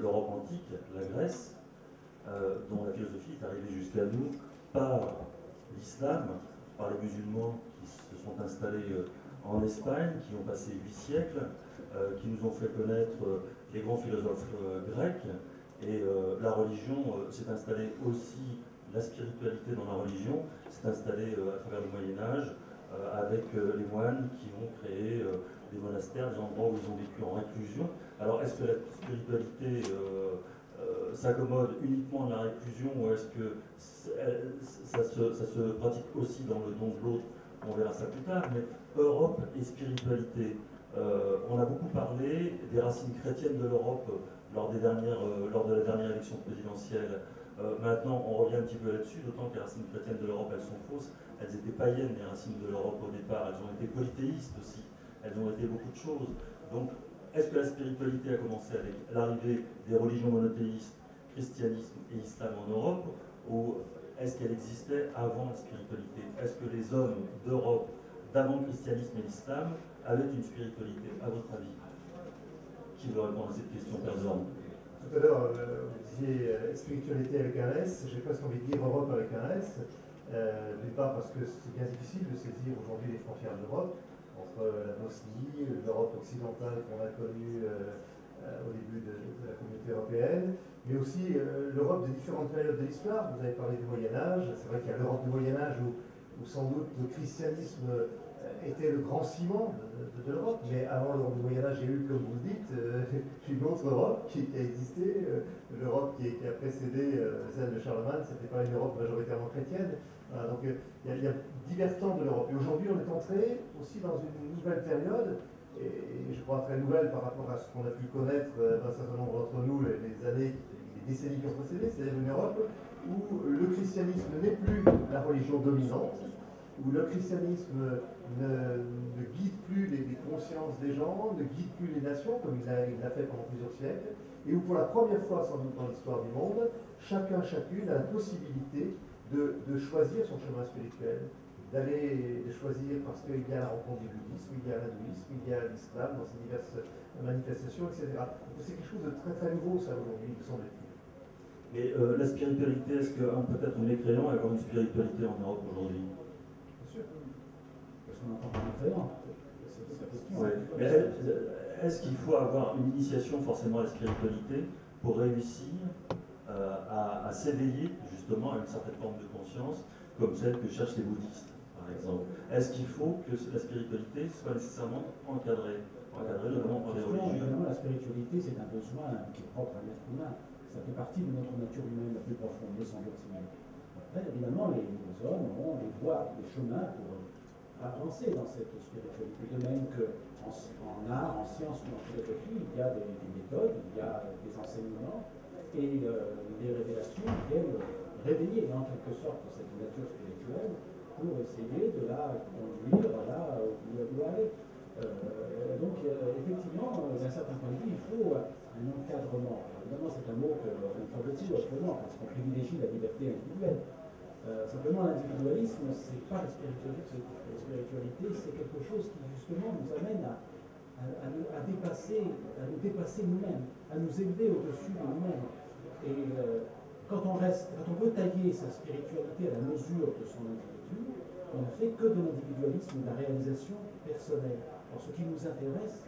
l'Europe antique, la Grèce, dont la philosophie est arrivée jusqu'à nous par l'islam, par les musulmans qui se sont installés en Espagne, qui ont passé 8 siècles, qui nous ont fait connaître les grands philosophes grecs. Et la religion s'est installée aussi, la spiritualité dans la religion s'est installée à travers le Moyen-Âge, avec les moines qui ont créé des monastères, des endroits où ils ont vécu en réclusion. Alors, est-ce que la spiritualité s'accommode uniquement de la réclusion, ou est-ce que ça se pratique aussi dans le don de l'autre? On verra ça plus tard. Mais Europe et spiritualité, on a beaucoup parlé des racines chrétiennes de l'Europe lors de la dernière élection présidentielle. Maintenant, on revient un petit peu là-dessus, d'autant que les racines chrétiennes de l'Europe, elles sont fausses. Elles étaient païennes, les racines de l'Europe au départ. Elles ont été polythéistes aussi. Elles ont été beaucoup de choses. Donc, est-ce que la spiritualité a commencé avec l'arrivée des religions monothéistes, christianisme et islam en Europe, ou est-ce qu'elle existait avant la spiritualité? Est-ce que les hommes d'Europe, d'avant le christianisme et l'islam, avaient une spiritualité, à votre avis? Qui veut répondre à cette question, Père Zorn? Tout à l'heure, vous disiez spiritualité avec un S, j'ai presque envie de dire Europe avec un S. D'une part parce que c'est bien difficile de saisir aujourd'hui les frontières de l'Europe, entre la Bosnie, l'Europe occidentale qu'on a connue au début de la communauté européenne, mais aussi l'Europe des différentes périodes de l'histoire. Vous avez parlé du Moyen-Âge, c'est vrai qu'il y a l'Europe du Moyen-Âge où sans doute le christianisme était le grand ciment de l'Europe, mais avant l'Europe du Moyen-Âge, il y a eu, comme vous le dites, une autre Europe qui a existé, l'Europe qui a précédé celle de Charlemagne. C'était pas une Europe majoritairement chrétienne. Voilà, donc il y a divers temps de l'Europe. Et aujourd'hui, on est entré aussi dans une nouvelle période, et je crois très nouvelle par rapport à ce qu'on a pu connaître d'un certain nombre d'entre nous les décennies qui ont précédé, c'est-à-dire une Europe où le christianisme n'est plus la religion dominante, où le christianisme ne guide plus les consciences des gens, ne guide plus les nations, comme il l'a fait pendant plusieurs siècles, et où pour la première fois, sans doute dans l'histoire du monde, chacune a la possibilité de choisir son chemin spirituel, d'aller choisir parce qu'il y a la rencontre du bouddhisme, il y a l'hindouisme, il y a l'islam dans ses diverses manifestations, etc. C'est quelque chose de très très nouveau, ça, aujourd'hui, me semble-t-il. Mais la spiritualité, est-ce qu'un peut-être mécréant a encore une spiritualité en Europe aujourd'hui? Bien sûr. Parce qu'on entend un mécréant. C'est sa question. Ouais. Mais est-ce qu'il faut avoir une initiation forcément à la spiritualité pour réussir à s'éveiller justement à une certaine forme de conscience, comme celle que cherchent les bouddhistes, par exemple? Est-ce qu'il faut que la spiritualité soit nécessairement encadrée notamment par les religieux? Évidemment, la spiritualité, c'est un besoin qui est propre à l'être humain. Ça fait partie de notre nature humaine la plus profonde, semble-t-il. Après, évidemment, les hommes ont des voies, des chemins pour avancer dans cette spiritualité. De même qu'en art, en sciences ou en philosophie, il y a des méthodes, il y a des enseignements et des révélations qui viennent réveiller en quelque sorte cette nature spirituelle pour essayer de la conduire là où elle doit aller. Donc, effectivement, d'un certain point de vue, il faut un encadrement. Évidemment, c'est un mot qu'on emploie aussi autrement, parce qu'on privilégie la liberté individuelle. Simplement, l'individualisme, c'est pas la spiritualité. La spiritualité, c'est quelque chose qui, justement, nous amène à nous dépasser nous-mêmes, à nous élever au-dessus de nous-mêmes. Et quand on veut tailler sa spiritualité à la mesure de son individu, on ne fait que de l'individualisme, de la réalisation personnelle. Alors, ce qui nous intéresse,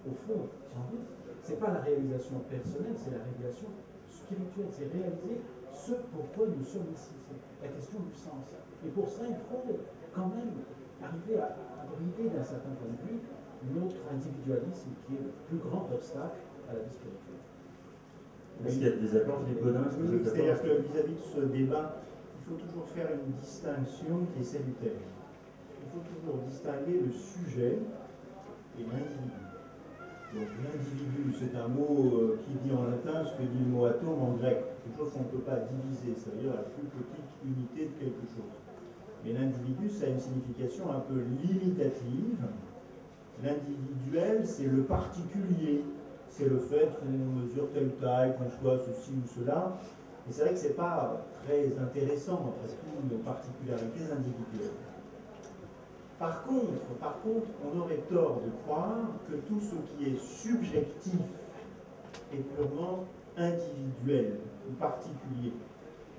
au fond, sans doute, ce n'est pas la réalisation personnelle, c'est la réalisation spirituelle. C'est réaliser ce pourquoi nous sommes ici. C'est la question du sens. Et pour ça, il faut quand même arriver à brider d'un certain point de vue notre individualisme qui est le plus grand obstacle à la vie spirituelle. Est-ce qu'il y a des accords, Philippe Godin? C'est-à-dire que vis-à-vis de ce débat, il faut toujours faire une distinction qui est salutaire. Il faut toujours distinguer le sujet et l'individu. Donc l'individu, c'est un mot qui dit en latin ce que dit le mot atome en grec. Quelque chose qu'on ne peut pas diviser, c'est-à-dire la plus petite unité de quelque chose. Mais l'individu, ça a une signification un peu limitative. L'individuel, c'est le particulier. C'est le fait qu'on mesure telle taille, qu'on soit ceci ou cela. Et c'est vrai que ce n'est pas très intéressant, après tout, nos particularités individuelles. Par contre, on aurait tort de croire que tout ce qui est subjectif est purement individuel ou particulier.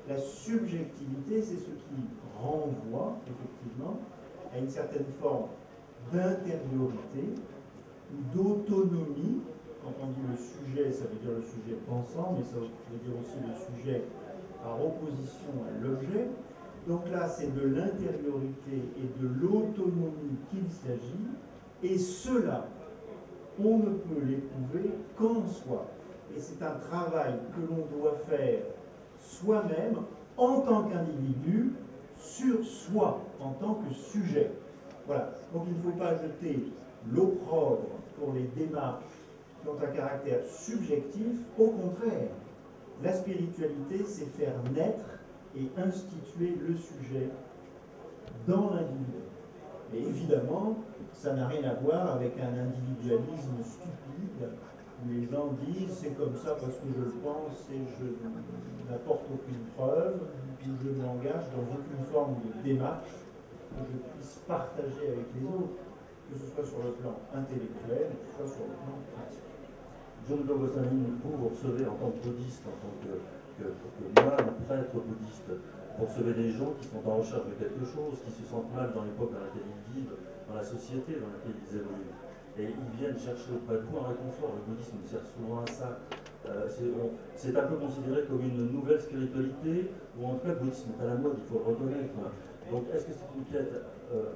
La subjectivité, c'est ce qui renvoie, effectivement, à une certaine forme d'intériorité ou d'autonomie. Quand on dit le sujet, ça veut dire le sujet pensant, mais ça veut dire aussi le sujet par opposition à l'objet. Donc là, c'est de l'intériorité et de l'autonomie qu'il s'agit, et cela, on ne peut l'éprouver qu'en soi. Et c'est un travail que l'on doit faire soi-même, en tant qu'individu, sur soi, en tant que sujet. Voilà. Donc il ne faut pas jeter l'opprobre pour les démarches qui ont un caractère subjectif. Au contraire, la spiritualité, c'est faire naître et instituer le sujet dans l'individu. Et évidemment, ça n'a rien à voir avec un individualisme stupide où les gens disent c'est comme ça parce que je le pense et je n'apporte aucune preuve, où je m'engage dans aucune forme de démarche que je puisse partager avec les autres, que ce soit sur le plan intellectuel, que ce soit sur le plan pratique. John Augustine, vous recevez en tant que bouddhiste, en tant que moine, prêtre bouddhiste, vous recevez des gens qui sont en recherche de quelque chose, qui se sentent mal dans l'époque dans laquelle ils vivent, dans la société dans laquelle ils évoluent. Et ils viennent chercher auprès de vous un réconfort. Le bouddhisme sert souvent à ça. C'est un peu considéré comme une nouvelle spiritualité, ou en tout cas le bouddhisme est à la mode, il faut le reconnaître. Donc est-ce que c'est une quête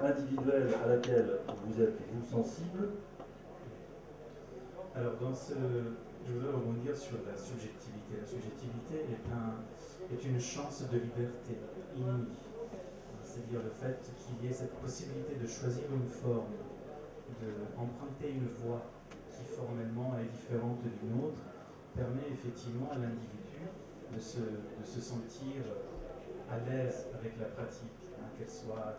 individuelle à laquelle vous êtes, vous, sensible? Alors, je voudrais rebondir sur la subjectivité. La subjectivité est une chance de liberté inouïe. C'est-à-dire le fait qu'il y ait cette possibilité de choisir une forme, d'emprunter une voie qui formellement est différente d'une autre, permet effectivement à l'individu de se sentir à l'aise avec la pratique, qu'elle soit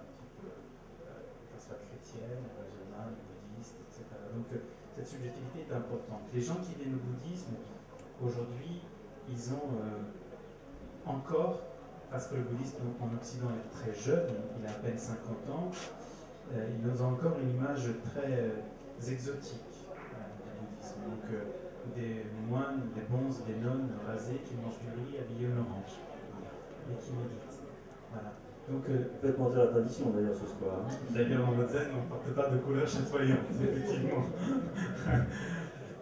chrétienne, musulmane, bouddhiste, etc. Donc cette subjectivité est importante. Les gens qui viennent au bouddhisme, aujourd'hui, ils ont encore, parce que le bouddhisme en Occident est très jeune, il a à peine 50 ans, ils ont encore une image très exotique du bouddhisme. Donc des moines, des bonzes, des nonnes rasées qui mangent du riz habillés en orange et qui méditent. Voilà. Donc, faites mentir la tradition d'ailleurs ce soir. D'ailleurs, en mode zen, on ne porte pas de couleurs chatoyantes, effectivement.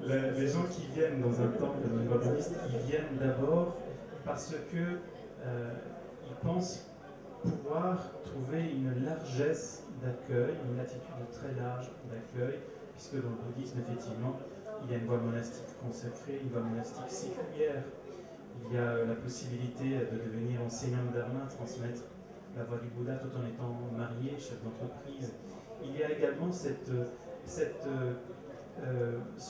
Les gens qui viennent dans un temple, dans une voie bouddhiste, ils viennent d'abord parce que ils pensent pouvoir trouver une largesse d'accueil, une attitude très large d'accueil, puisque dans le bouddhisme, effectivement, il y a une voie monastique consacrée, une voie monastique séculière. Il y a la possibilité de devenir enseignant de dharma, transmettre la voie du Bouddha tout en étant marié, chef d'entreprise. Il y a également ce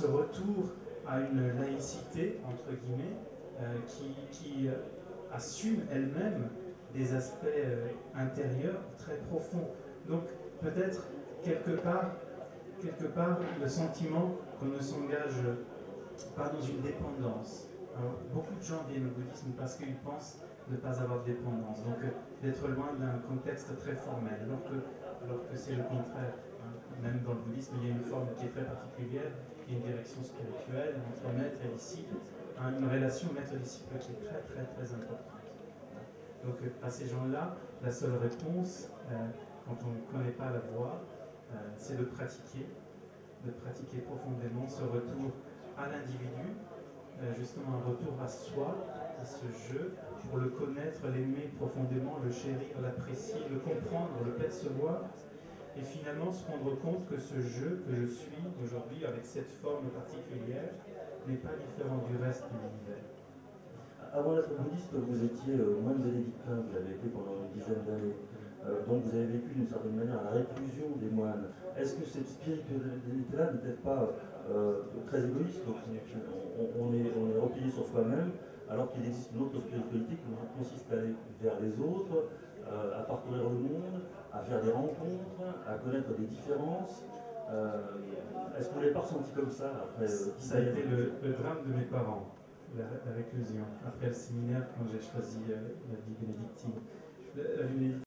retour à une laïcité, entre guillemets, qui assume elle-même des aspects intérieurs très profonds. Donc peut-être quelque part le sentiment qu'on ne s'engage pas dans une dépendance. Alors, beaucoup de gens viennent au bouddhisme parce qu'ils pensent ne pas avoir de dépendance, donc d'être loin d'un contexte très formel, alors que c'est le contraire. Même dans le bouddhisme, il y a une forme qui est très particulière, il y a une direction spirituelle entre maître et disciple, une relation maître-disciple qui est très très très importante. Donc à ces gens-là, la seule réponse, quand on ne connaît pas la voie, c'est de pratiquer profondément ce retour à l'individu, justement un retour à soi, à ce jeu, pour le connaître, l'aimer profondément, le chérir, l'apprécier, le comprendre, le percevoir, et finalement se rendre compte que ce jeu que je suis aujourd'hui, avec cette forme particulière, n'est pas différent du reste de l'univers. Avant d'être bouddhiste, vous étiez moine bénédictin, vous l'avez été pendant une dizaine d'années. Donc vous avez vécu d'une certaine manière la réclusion des moines. Est-ce que cette spiritualité-là n'est peut-être pas très égoïste? Donc on est replié sur soi-même, alors qu'il existe une autre spiritualité qui consiste à aller vers les autres, à parcourir le monde, à faire des rencontres, à connaître des différences. Est-ce que vous ne l'avez pas ressenti comme ça après Ça a été le drame de mes parents, la réclusion. Après le séminaire, quand j'ai choisi la vie bénédictine.